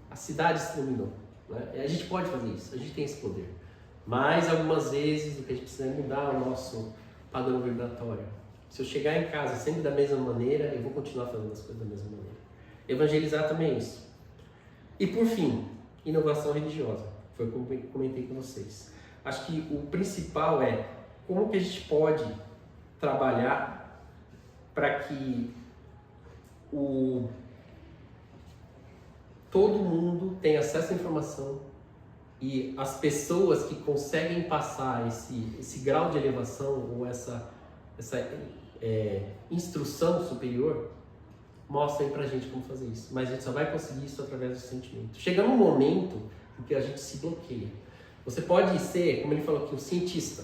A cidade se iluminou, né? A gente pode fazer isso, a gente tem esse poder. Mas algumas vezes o que a gente precisa é mudar o nosso padrão vibratório. Se eu chegar em casa sempre da mesma maneira, eu vou continuar fazendo as coisas da mesma maneira. Evangelizar também é isso. E por fim, inovação religiosa. Foi como eu comentei com vocês. Acho que o principal é como que a gente pode trabalhar para que todo mundo tenha acesso à informação e as pessoas que conseguem passar esse grau de elevação ou essa instrução superior mostrem pra gente como fazer isso. Mas a gente só vai conseguir isso através do sentimento. Chega um momento em que a gente se bloqueia. Você pode ser, como ele falou aqui, um cientista,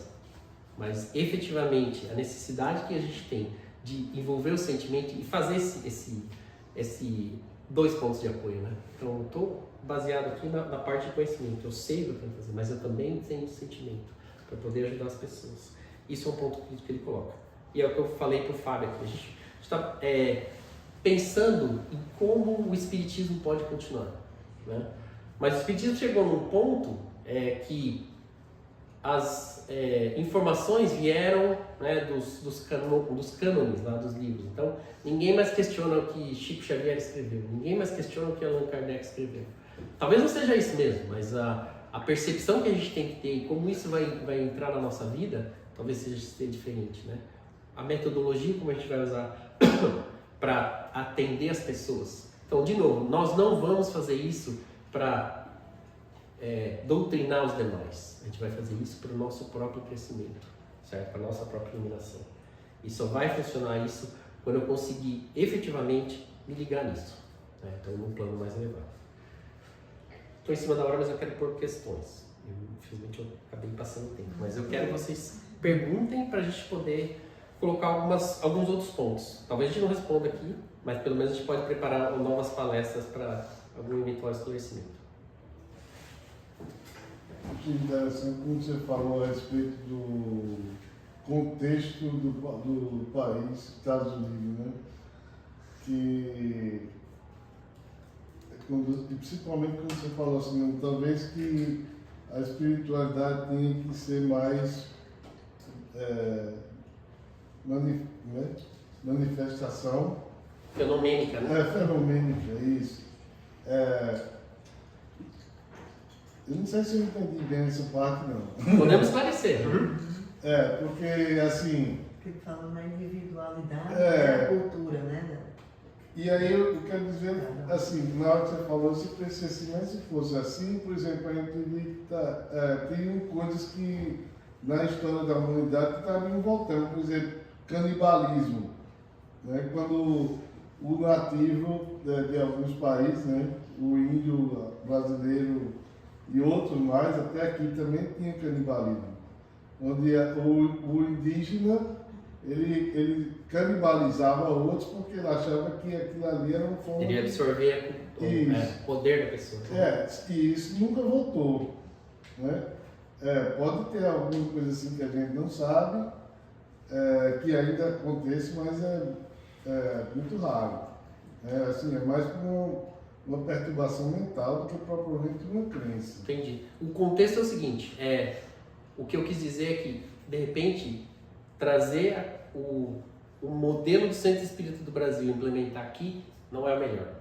mas efetivamente a necessidade que a gente tem de envolver o sentimento e fazer esse 2 pontos de apoio, né? Então eu estou baseado aqui na parte de conhecimento. Eu sei o que eu tenho que fazer, mas eu também tenho sentimento para poder ajudar as pessoas. Isso é um ponto crítico que ele coloca. E é o que eu falei para o Fábio aqui. A gente está pensando em como o Espiritismo pode continuar, né? Mas o Espiritismo chegou num ponto que as informações vieram, né, dos cânones lá dos livros. Então, ninguém mais questiona o que Chico Xavier escreveu, ninguém mais questiona o que Allan Kardec escreveu. Talvez não seja isso mesmo, mas a percepção que a gente tem que ter e como isso vai entrar na nossa vida, talvez seja diferente, né? A metodologia como a gente vai usar para atender as pessoas. Então, de novo, nós não vamos fazer isso para doutrinar os demais. A gente vai fazer isso para o nosso próprio crescimento, certo? Para a nossa própria iluminação. E só vai funcionar isso quando eu conseguir efetivamente me ligar nisso, né? Então, num plano mais elevado. Estou em cima da hora, mas eu quero pôr questões. Infelizmente, eu acabei passando tempo, mas eu quero que vocês perguntem para a gente poder colocar alguns outros pontos. Talvez a gente não responda aqui, mas pelo menos a gente pode preparar novas palestras para algum eventual esclarecimento. Que interessante como você falou a respeito do contexto do país, Estados Unidos, né? Que e principalmente quando você falou assim, talvez que a espiritualidade tinha que ser mais manifestação. Fenomênica, né? Fenomênica, isso. Eu não sei se eu entendi bem essa parte, não. Podemos esclarecer. Porque assim... Porque fala na individualidade da cultura, né? E aí eu quero dizer, assim, na hora que você falou, você pensei assim, mas se fosse assim, por exemplo, a gente tem coisas que na história da humanidade estavam voltando, por exemplo, canibalismo, né? Quando o nativo de alguns países, né? O índio brasileiro e outros mais, até aqui também tinha canibalismo, onde o indígena ele canibalizava outros porque ele achava que aquilo ali era uma forma ele absorver o poder da pessoa. E isso nunca voltou, né? Pode ter alguma coisa assim que a gente não sabe, que ainda acontece, mas é muito raro. Assim, é mais como uma perturbação mental do que propriamente uma crença. Entendi. O contexto é o seguinte, o que eu quis dizer é que, de repente, trazer o modelo do Centro Espírita do Brasil e implementar aqui não é o melhor,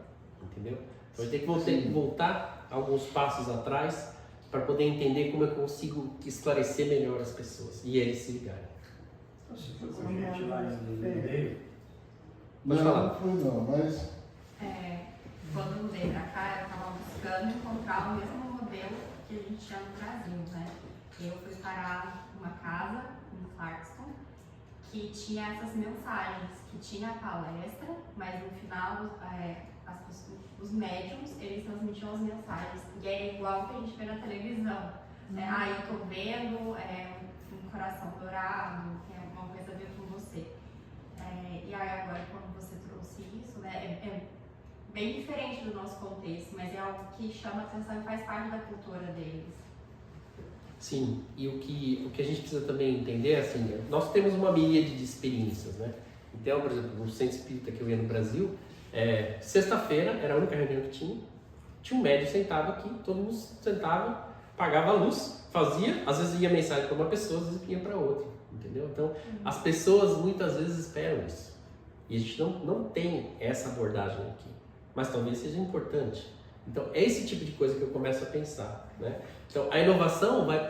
entendeu? Então a gente tem que voltar alguns passos atrás para poder entender como eu consigo esclarecer melhor as pessoas e eles se ligarem. Você foi com gente lá em Meio? Pode falar. Não foi não, mas... Quando eu mudei pra cá, eu estava buscando encontrar o mesmo modelo que a gente tinha no Brasil, né? Eu fui parar numa casa em Clarkston que tinha essas mensagens, que tinha a palestra, mas no final os médiums, eles transmitiam as mensagens, e é igual que a gente vê na televisão. Eu tô vendo um coração dourado, que é uma coisa a ver com você. E aí agora, quando você trouxe isso, né, é bem diferente do nosso contexto, mas é algo que chama atenção e faz parte da cultura deles. Sim, e o que a gente precisa também entender é assim, nós temos uma miríade de experiências, né? Então, por exemplo, no Centro Espírita que eu ia no Brasil, sexta-feira era a única reunião que tinha um médium sentado aqui, todo mundo sentava, pagava a luz, fazia, às vezes ia mensagem para uma pessoa, às vezes ia para outra, entendeu? Então, as pessoas muitas vezes esperam isso, e a gente não tem essa abordagem aqui, mas talvez seja importante. Então, é esse tipo de coisa que eu começo a pensar, né? Então, a inovação vai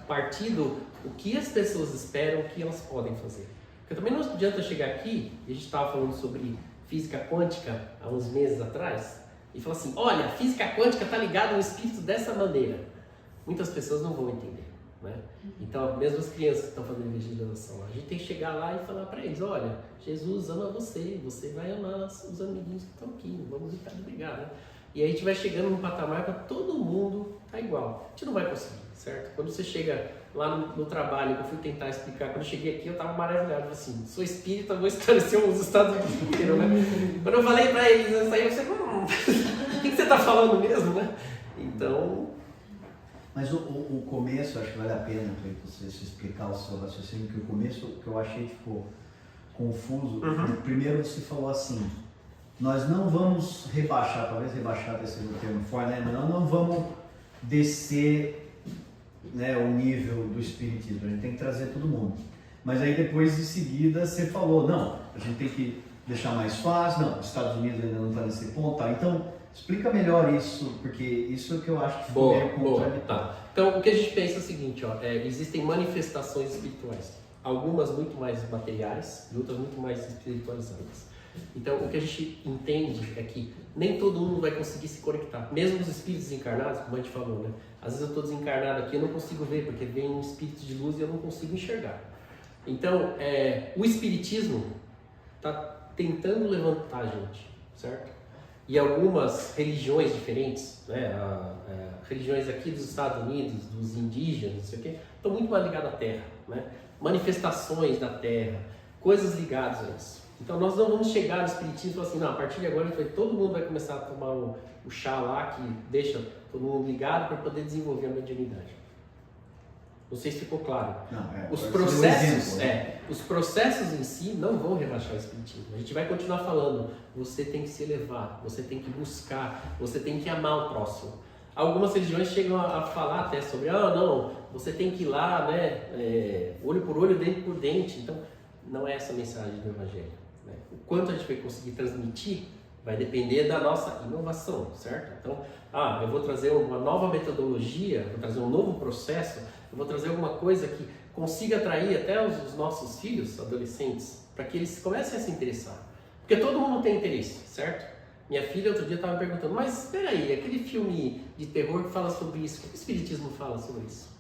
partir do o que as pessoas esperam, o que elas podem fazer. Porque também não adianta chegar aqui, e a gente estava falando sobre física quântica há uns meses atrás, e falar assim, olha, a física quântica está ligada ao espírito dessa maneira. Muitas pessoas não vão entender, né? Então, mesmo as crianças que estão fazendo evangelização, a gente tem que chegar lá e falar para eles, olha, Jesus ama você, você vai amar os amiguinhos que estão aqui, não vamos evitar de brigar, né? E aí a gente vai chegando num patamar para todo mundo tá igual. A gente não vai conseguir, certo? Quando você chega lá no trabalho, que eu fui tentar explicar, quando eu cheguei aqui eu estava maravilhado, assim, sou espírita, vou esclarecer os Estados Unidos inteiro, né? Quando eu falei para eles, eu saí, você, o que você está falando mesmo, né? Então... Mas o começo, acho que vale a pena para você explicar o seu raciocínio, que o começo que eu achei ficou confuso. Primeiro você falou assim, nós não vamos rebaixar, talvez rebaixar desse termo fora, né? Não vamos descer, né, o nível do espiritismo, a gente tem que trazer todo mundo. Mas aí depois, em seguida, você falou, não, a gente tem que deixar mais fácil, não, os Estados Unidos ainda não está nesse ponto, tá? Então, explica melhor isso, porque isso é o que eu acho que ficou meio contraditório. Tá. Então, o que a gente pensa é o seguinte, existem manifestações espirituais, algumas muito mais materiais e outras muito mais espiritualizadas. Então, o que a gente entende é que nem todo mundo vai conseguir se conectar. Mesmo os espíritos encarnados, como a gente falou, né? Às vezes eu estou desencarnado aqui e eu não consigo ver, porque vem um espírito de luz e eu não consigo enxergar. Então, o espiritismo está tentando levantar a gente, certo? E algumas religiões diferentes, né? Religiões aqui dos Estados Unidos, dos indígenas, não sei o quê, estão muito mais ligadas à Terra, né? Manifestações da Terra, coisas ligadas a isso. Então nós não vamos chegar no espiritismo e falar assim, não, a partir de agora todo mundo vai começar a tomar o chá lá que deixa todo mundo ligado para poder desenvolver a mediunidade. Não sei se ficou claro. Não, Os pode ser um processos, exemplo, né? os processos em si não vão rebaixar o espiritismo. A gente vai continuar falando, você tem que se elevar, você tem que buscar, você tem que amar o próximo. Algumas religiões chegam a falar até sobre, não, você tem que ir lá, né, olho por olho, dente por dente. Então, não é essa a mensagem do Evangelho, né? O quanto a gente vai conseguir transmitir vai depender da nossa inovação, certo? Então, eu vou trazer uma nova metodologia, vou trazer um novo processo, eu vou trazer alguma coisa que consiga atrair até os nossos filhos, adolescentes, para que eles comecem a se interessar. Porque todo mundo tem interesse, certo? Minha filha outro dia estava me perguntando, mas espera aí, aquele filme de terror que fala sobre isso, o que o Espiritismo fala sobre isso?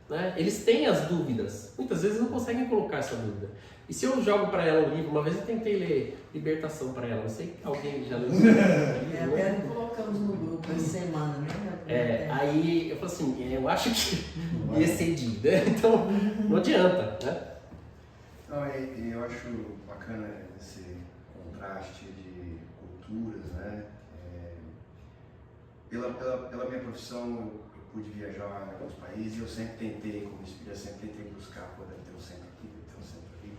Né? Eles têm as dúvidas, muitas vezes não conseguem colocar essa dúvida. E se eu jogo para ela um livro, uma vez eu tentei ler Libertação para ela, não sei, alguém já leu esse livro? Até colocamos no grupo essa semana, né? Aí eu falei assim, eu acho que ia excedi, né? Então não adianta, né? Não, eu acho bacana esse contraste de culturas, né? Pela minha profissão, eu pude viajar em alguns países e eu sempre tentei, como espírita, sempre tentei buscar, deve ter um centro aqui, deve ter um centro ali.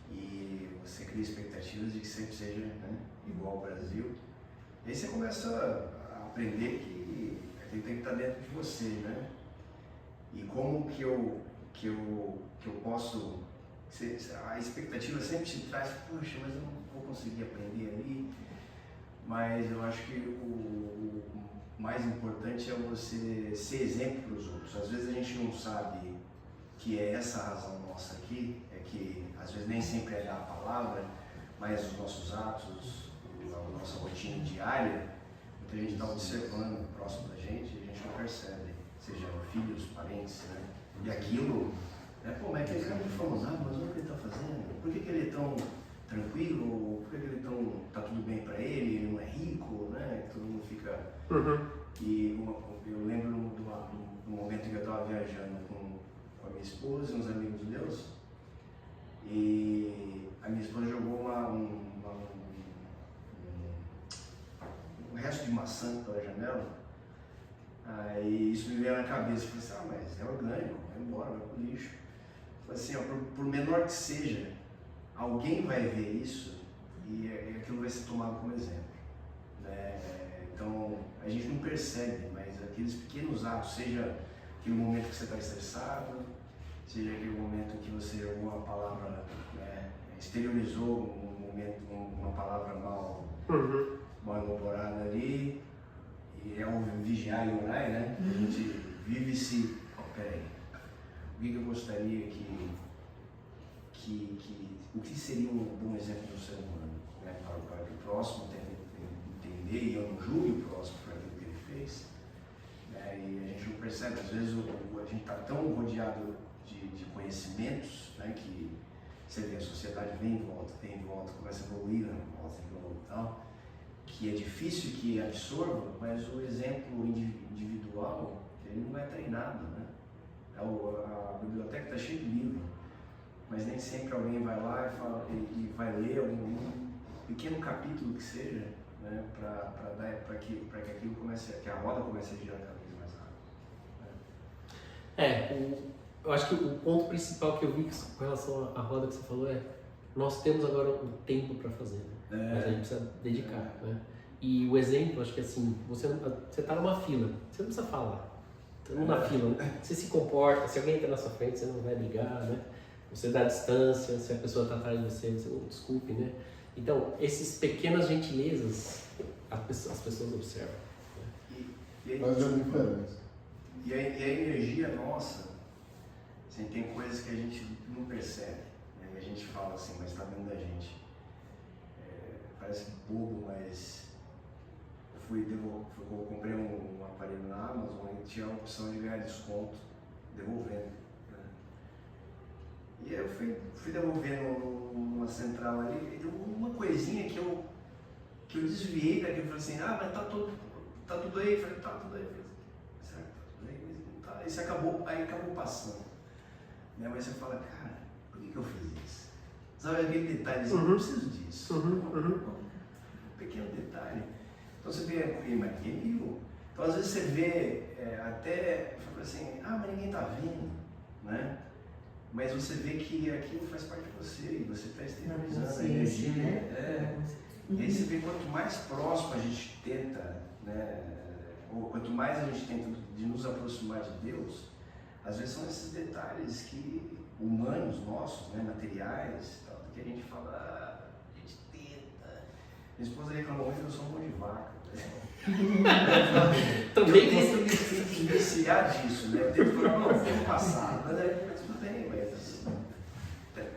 E você cria expectativas de que sempre seja, né, igual ao Brasil. E aí você começa a aprender que aquilo tem que estar dentro de você, né? E como que eu posso... A expectativa sempre te traz, poxa, mas eu não vou conseguir aprender ali. Mas eu acho que o mais importante é você ser exemplo para os outros. Às vezes a gente não sabe que é essa a razão nossa aqui, é que às vezes nem sempre é a palavra, mas os nossos atos, a nossa rotina diária, muita gente está observando próximo da gente e a gente não percebe, seja filhos, parentes, né? E aquilo, né? Pô, mas aquele cara é famoso, mas olha o que ele está fazendo, por que ele é tão tranquilo, por que ele tá tudo bem para ele não é rico, né? Todo mundo fica... E eu lembro do momento que eu estava viajando com a minha esposa e uns amigos meus, e a minha esposa jogou um resto de maçã pela janela. Aí isso me veio na cabeça, eu falei assim, mas é orgânico, vai embora, vai pro lixo. Eu falei assim, por menor que seja, alguém vai ver isso e aquilo vai ser tomado como exemplo, né? Então a gente não percebe, mas aqueles pequenos atos, seja aquele momento que você está estressado, seja aquele momento que você alguma palavra, né, exteriorizou um momento, uma palavra mal elaborada ali, e é um vigiar e orar, né? A gente vive-se, peraí, o que eu gostaria o que seria um bom exemplo do ser humano, né? Para que o próximo tenha que entender, e eu não julgue o próximo por aquilo que ele fez, né? E a gente não percebe, às vezes a gente está tão rodeado de conhecimentos, né? Que você vê, a sociedade vem e volta, começa a evoluir, né? Volta e tal, que é difícil que absorva, mas o exemplo individual, ele não é treinado, né? A biblioteca está cheia de livros, mas nem sempre alguém vai lá e vai ler algum pequeno capítulo que seja, né, para que aquilo comece, que a roda comece a girar cada vez mais rápido. Né? Eu acho que o ponto principal que eu vi com relação à roda que você falou é, nós temos agora um tempo para fazer, né? Mas a gente precisa dedicar, né? E o exemplo, acho que assim, você está numa fila, você não precisa falar, você não na fila, né? Você se comporta, se alguém está na sua frente, você não vai ligar, né? Você dá distância, se a pessoa está atrás de você, você não desculpe, né? Então, essas pequenas gentilezas, as pessoas observam. Né? Faz a diferença. E a energia nossa, assim, tem coisas que a gente não percebe, né? E a gente fala assim, mas está dentro da gente. Parece bobo, mas eu comprei um aparelho na Amazon e tinha a opção de ganhar desconto devolvendo. E aí eu fui devolvendo numa central ali, e deu uma coisinha que eu desviei daquilo, falei assim, mas tá tudo aí, eu falei, tá tudo aí, será que tá tudo aí? Mas não tá, aí acabou passando. Né? Mas você fala, cara, por que eu fiz isso? Sabe aquele detalhe, assim, eu não preciso disso. Um pequeno detalhe. Então você vê, mas ninguém viu. Então às vezes você vê, até, fala assim, mas ninguém tá vendo. né? Mas você vê que aquilo faz parte de você e você está exteriorizando a consciência, energia. né? E aí você vê quanto mais próximo a gente tenta, né? Ou quanto mais a gente tenta de nos aproximar de Deus, às vezes são esses detalhes que humanos nossos, né? Materiais, tal, que a gente fala, a gente tenta. Minha esposa reclamou muito que eu sou um mão de vaca. Também eu tento me iniciar disso, né? Eu tento falar, não, vamos passar, mas tudo bem, mas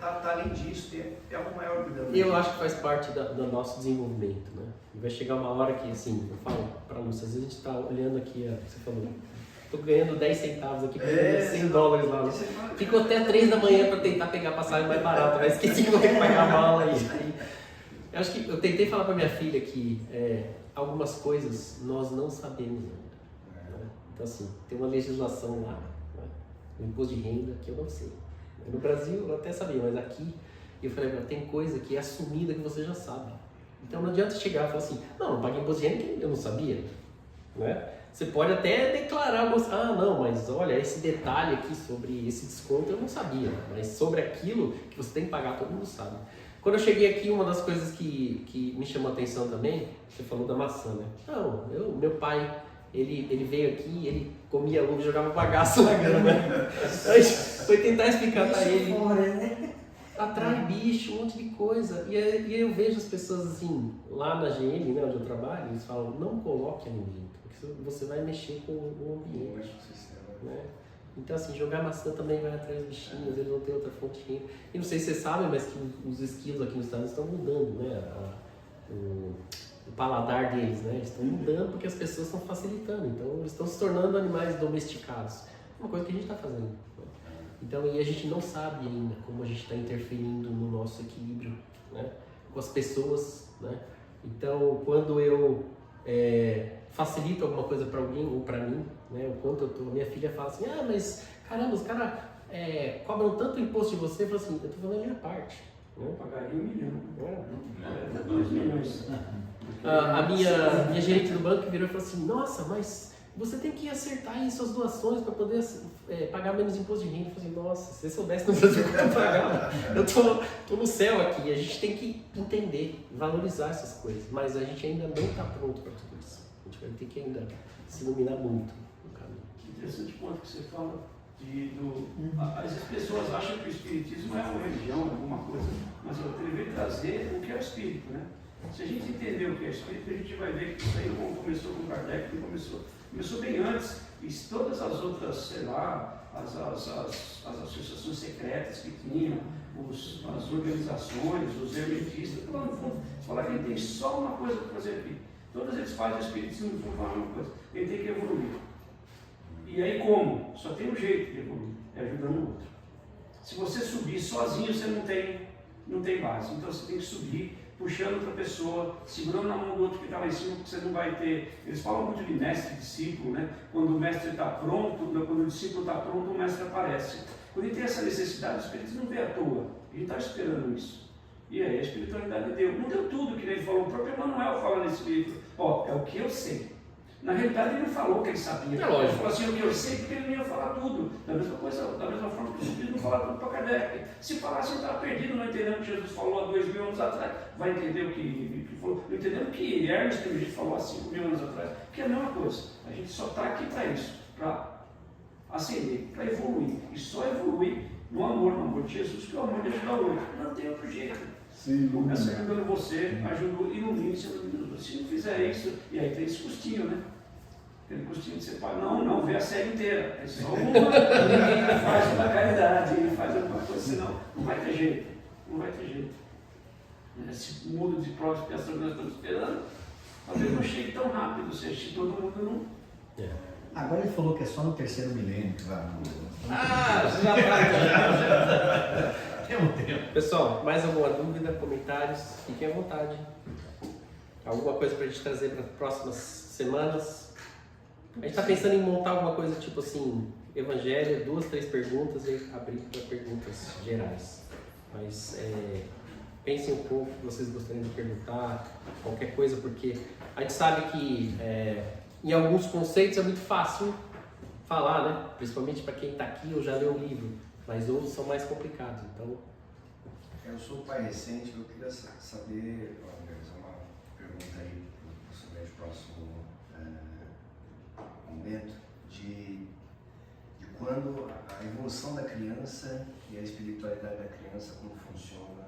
tá além disso, tem algo maior cuidando. E eu acho que faz parte do nosso desenvolvimento, né? E vai chegar uma hora que, assim, eu falo pra Lúcia, às vezes a gente tá olhando aqui, você falou, tô ganhando 10 centavos aqui, perdendo 100 dólares lá. Ficou até 3 da manhã pra tentar pegar passagem mais barata, mas esqueci que vou ter que pagar a bala aí. Eu acho que eu tentei falar pra minha filha que algumas coisas nós não sabemos ainda. Né? Então, assim, tem uma legislação lá, né? O imposto de renda que eu não sei. No Brasil eu até sabia, mas aqui eu falei, tem coisa que é assumida que você já sabe. Então não adianta chegar e falar assim, não paguei imposto de renda que eu não sabia. Né? Você pode até declarar, não, mas olha, esse detalhe aqui sobre esse desconto eu não sabia. Mas sobre aquilo que você tem que pagar, todo mundo sabe. Quando eu cheguei aqui, uma das coisas que me chamou a atenção também, você falou da maçã, né? Não, meu pai, ele veio aqui, ele comia uva e jogava bagaço na grama. Aí foi tentar explicar pra ele. Atrai bicho, um monte de coisa. E aí eu vejo as pessoas assim, lá na GM, né, onde eu trabalho, eles falam, não coloque alimento, porque você vai mexer com o ambiente. Né? Então, assim, jogar maçã também vai atrás dos bichinhos, eles vão ter outra fonte de renda. E não sei se vocês sabem, mas que os esquilos aqui nos Estados Unidos estão mudando, né? O paladar deles, né? Eles estão mudando porque as pessoas estão facilitando. Então, eles estão se tornando animais domesticados. Uma coisa que a gente está fazendo. Né? Então, e a gente não sabe ainda como a gente está interferindo no nosso equilíbrio, né? Com as pessoas, né? Então, quando eu facilito alguma coisa para alguém ou para mim, né? O quanto minha filha fala assim, mas caramba, os caras cobram tanto imposto de você, eu falo assim, eu estou fazendo a minha parte. Né? Eu pagaria 1 milhão. 2 milhões. A minha gerente do banco virou e falou assim, nossa, mas você tem que acertar aí suas doações para poder pagar menos imposto de renda. Eu falei assim, nossa, se você soubesse no Brasil quanto eu pagava, eu tô no céu aqui. A gente tem que entender, valorizar essas coisas, mas a gente ainda não está pronto para tudo isso. A gente vai ter que ainda se iluminar muito no caminho. Que interessante ponto que você fala. Às vezes as pessoas acham que o espiritismo é uma religião, alguma coisa, mas ele veio trazer o que é o espírito, né? Se a gente entender o que é espírito, a gente vai ver que isso aí não começou com Kardec, não começou bem antes, e todas as outras, sei lá, as associações secretas que tinham, as organizações, os hermetistas, lá no fundo, se falar que ele tem só uma coisa para fazer aqui, todas eles fazem o espiritismo no fundo falar uma coisa, ele tem que evoluir. E aí como? Só tem um jeito de evoluir, é ajudando o outro. Se você subir sozinho, você não tem base, então você tem que subir puxando outra pessoa, segurando na mão do outro que está lá em cima, porque você não vai ter... Eles falam muito de mestre e discípulo, né? Quando o mestre está pronto, quando o discípulo está pronto, o mestre aparece. Quando ele tem essa necessidade, o Espírito não vê à toa, ele está esperando isso. E aí a espiritualidade deu. Não deu tudo, que nem ele falou, o próprio Emmanuel fala nesse livro. É o que eu sei. Na realidade, ele não falou que ele sabia. É lógico. Ele falou assim, o que eu sei, porque ele não ia falar tudo. Da mesma forma que o Espírito não fala tudo para Kardec. Se falasse, ele estava perdido, não entendendo o que Jesus falou há 2000 anos atrás. Vai entender o que falou. Não entendendo o que Hermes Trismegisto falou há 5.000 anos atrás. Que é a mesma coisa. A gente só está aqui para isso, para ascender, para evoluir. E só evoluir no amor de Jesus, que é o amor de ajudar o outro. Não tem outro jeito. Começa ajudando você, ilumine-se. Se não fizer isso, e aí tem esse custinho, né? Aquele custinho de você fala, não, vê a série inteira. É só uma. Ele faz uma caridade, ele faz alguma coisa, senão não vai ter jeito. Não vai ter jeito. Esse mundo de provas e expiação que nós estamos esperando, talvez não chegue tão rápido, se todo mundo não. Agora ele falou que é só no 3º milênio que vai. Já vai. Tem um tempo. Pessoal, mais alguma dúvida, comentários? Fiquem à vontade. Alguma coisa para a gente trazer para as próximas semanas? A gente está pensando em montar alguma coisa tipo assim, evangelho, 2, 3 perguntas e abrir para perguntas gerais. Mas pensem um pouco o que vocês gostariam de perguntar, qualquer coisa, porque a gente sabe que em alguns conceitos é muito fácil falar, né? Principalmente para quem está aqui ou já leu o livro, mas outros são mais complicados. Então, Eu sou pai recente, eu queria saber, uma pergunta aí sobre o próximo momento, de quando a evolução da criança e a espiritualidade da criança, como funciona,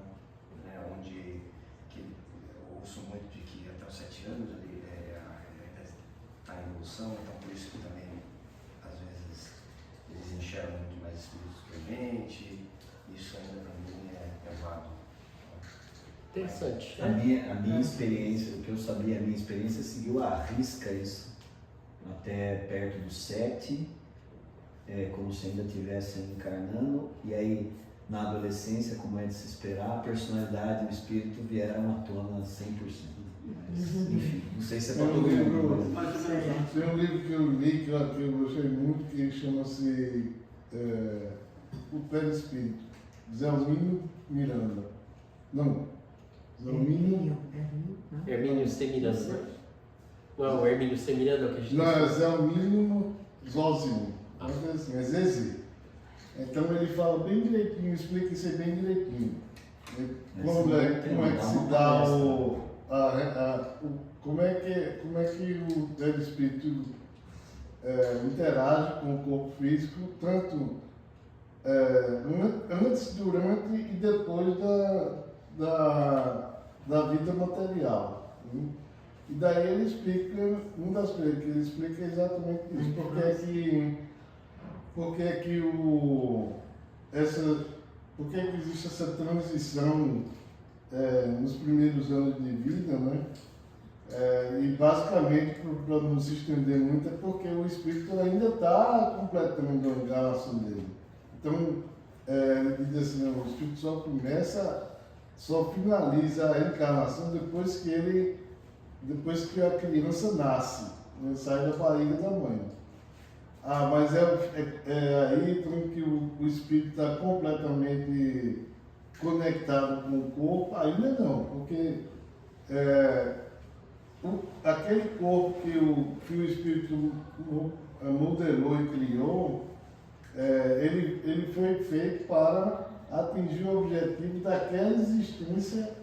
né? Onde que eu ouço muito de que até os 7 anos ele está em evolução, então por isso que também às vezes eles enxergam muito mais espíritos que a gente, isso ainda para mim é vago. interessante. A minha experiência, o que eu sabia, a minha experiência seguiu à risca isso, até perto dos 7, como se ainda estivesse encarnando, e aí na adolescência, como é de se esperar, a personalidade e o espírito vieram à tona 100%. Mas, enfim, não sei se é para todo mundo. Tem um livro que eu li que eu gostei muito, que chama-se O Perispírito, Zelmínio Miranda. Não, Zelmínio. Hermínio C. Miranda. Não é o Hermínio C. Miranda que a gente Não, é Zelmínio Zózimo. Assim, é Zezé. Então ele fala bem direitinho, explica isso aí bem direitinho. Como é que se dá como é que o perispírito interage com o corpo físico, tanto antes, durante e depois da vida material. E daí ele explica, uma das coisas que ele explica é exatamente isso, porque existe essa transição nos primeiros anos de vida, né? E basicamente, para não se estender muito, é porque o espírito ainda está completando a encarnação dele. Então, ele diz assim, o espírito só finaliza a encarnação depois que a criança nasce, né? Sai da barriga da mãe. Mas aí então, que o espírito está completamente conectado com o corpo, ainda não, porque aquele corpo que o espírito modelou e criou, ele foi feito para atingir o objetivo daquela existência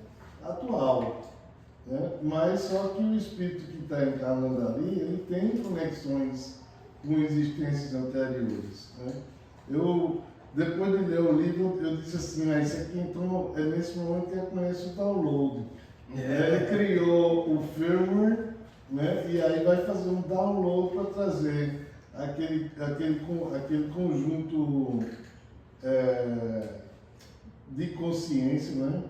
atual. Né? Mas só que o espírito que está encarnando ali, ele tem conexões com existências anteriores. Né? Depois de ler o livro, eu disse assim, isso aqui então é nesse momento que eu conheço o download. Ele criou o firmware, né? E aí vai fazer um download para trazer aquele conjunto de consciência, né?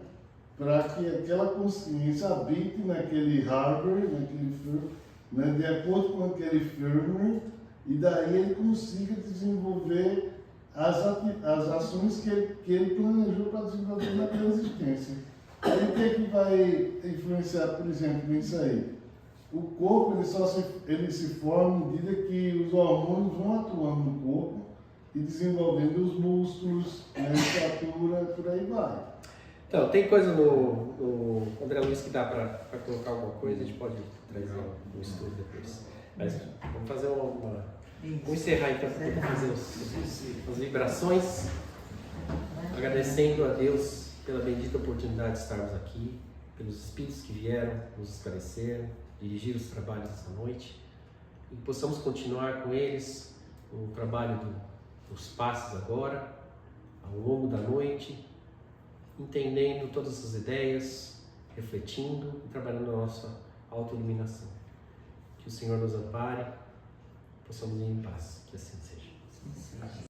Para que aquela consciência habite naquele hardware, naquele firmware, né? De acordo com aquele firmware, e daí ele consiga desenvolver as ações que ele planejou para desenvolver naquela existência. Aí o que é que vai influenciar, por exemplo, nisso aí? O corpo ele se forma à medida que os hormônios vão atuando no corpo e desenvolvendo os músculos, a musculatura, por aí vai. Então, tem coisa no André Luiz que dá para colocar alguma coisa, a gente pode trazer um estudo depois. Mas vamos fazer vamos encerrar então, para fazer as vibrações, agradecendo a Deus pela bendita oportunidade de estarmos aqui, pelos espíritos que vieram nos esclarecer, dirigir os trabalhos essa noite, e que possamos continuar com eles o trabalho dos passes agora, ao longo da noite, entendendo todas essas ideias, refletindo e trabalhando a nossa autoiluminação. Que o Senhor nos ampare, possamos ir em paz, que assim seja.